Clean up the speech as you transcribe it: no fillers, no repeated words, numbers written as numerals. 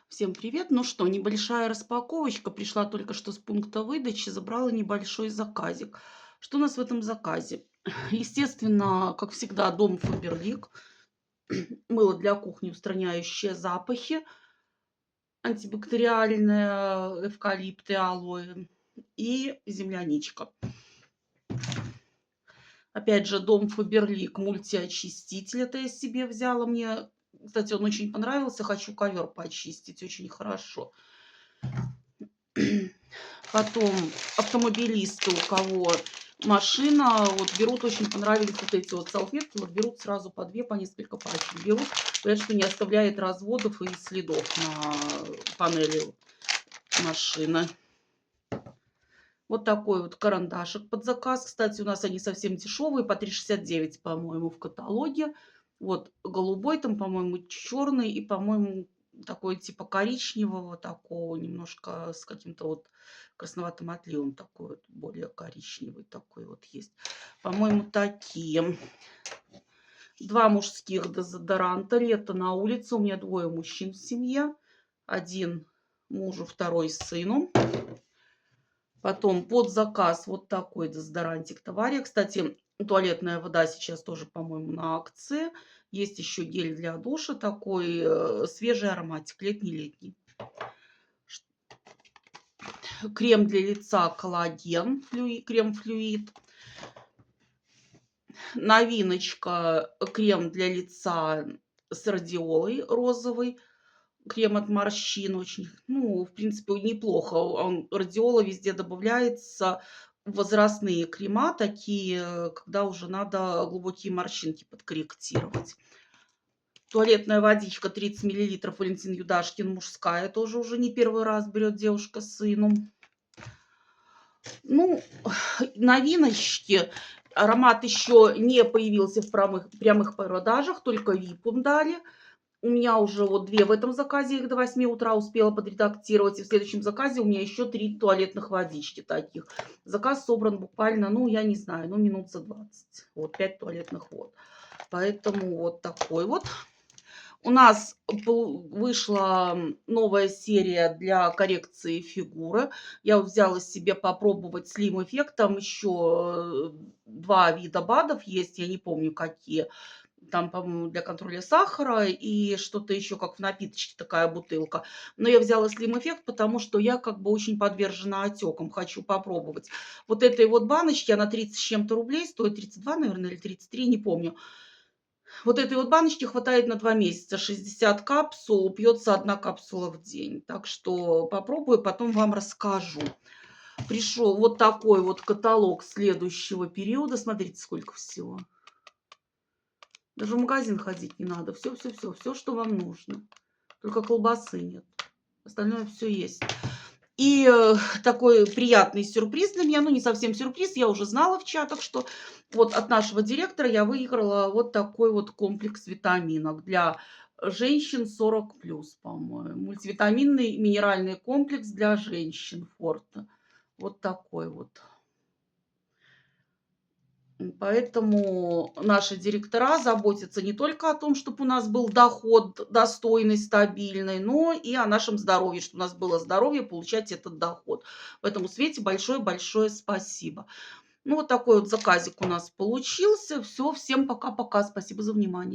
Всем привет! Ну что, небольшая распаковочка. Пришла только что с пункта выдачи, забрала небольшой заказик. Что у нас в этом заказе? Естественно, как всегда, дом Фаберлик. Мыло для кухни, устраняющее запахи, антибактериальное, эвкалипты, алоэ и земляничка. Опять же, дом Фаберлик, мультиочиститель. Это я себе взяла. Мне, кстати, он очень понравился. Хочу ковер почистить, очень хорошо. Потом автомобилисты, у кого машина, вот берут, очень понравились вот эти вот салфетки, вот берут сразу по 2, по несколько пачек берут. Говорят, что не оставляет разводов и следов на панели машины. Вот такой вот карандашик под заказ. Кстати, у нас они совсем дешевые, по 3,69, по-моему, в каталоге. Вот голубой там, по-моему, черный и, по-моему, такой типа коричневого, такого немножко с каким-то вот красноватым отливом. Такой вот более коричневый такой вот есть. По-моему, такие. 2 мужских дезодоранта. Лето на улице. У меня 2 мужчин в семье. Один мужу, второй сыну. Потом под заказ вот такой дезодорантик Товария. Кстати, туалетная вода сейчас тоже, по-моему, на акции. Есть еще гель для душа такой, свежий ароматик, летний-летний. Крем для лица коллаген, крем-флюид. Новиночка, крем для лица с радиолой розовый. Крем от морщин очень, ну, в принципе, неплохо. Он, радиола везде добавляется. Возрастные крема такие, когда уже надо глубокие морщинки подкорректировать. Туалетная водичка 30 миллилитров, Валентин Юдашкин, мужская. Тоже уже не первый раз берет девушка с сыном. Ну, новиночки. Аромат еще не появился в прямых продажах, только випом дали. У меня уже вот 2 в этом заказе, их до 8 утра успела подредактировать. И в следующем заказе у меня еще 3 туалетных водички таких. Заказ собран буквально, ну, я не знаю, ну, минут за 20. Вот 5 туалетных вод. Поэтому вот такой вот. У нас вышла новая серия для коррекции фигуры. Я вот взяла себе попробовать Slim Effect. Там еще 2 вида БАДов есть, я не помню какие. Там, по-моему, для контроля сахара и что-то еще, как в напиточке такая бутылка. Но я взяла Slim Effect, потому что я как бы очень подвержена отекам, хочу попробовать. Вот этой вот баночки, она 30 с чем-то рублей стоит, 32, наверное, или 33, не помню. Вот этой вот баночки хватает на 2 месяца, 60 капсул, пьется 1 капсула в день. Так что попробую, потом вам расскажу. Пришел вот такой вот каталог следующего периода. Смотрите, сколько всего. Даже в магазин ходить не надо. Все, что вам нужно. Только колбасы нет. Остальное все есть. И такой приятный сюрприз для меня. Ну, не совсем сюрприз. Я уже знала в чатах, что вот от нашего директора я выиграла вот такой вот комплекс витаминок для женщин 40+, по-моему. Мультивитаминный минеральный комплекс для женщин Форте. Вот такой вот. Поэтому наши директора заботятся не только о том, чтобы у нас был доход достойный, стабильный, но и о нашем здоровье, чтобы у нас было здоровье получать этот доход. Поэтому Свете большое-большое спасибо. Ну, вот такой вот заказик у нас получился. Все, всем пока-пока. Спасибо за внимание.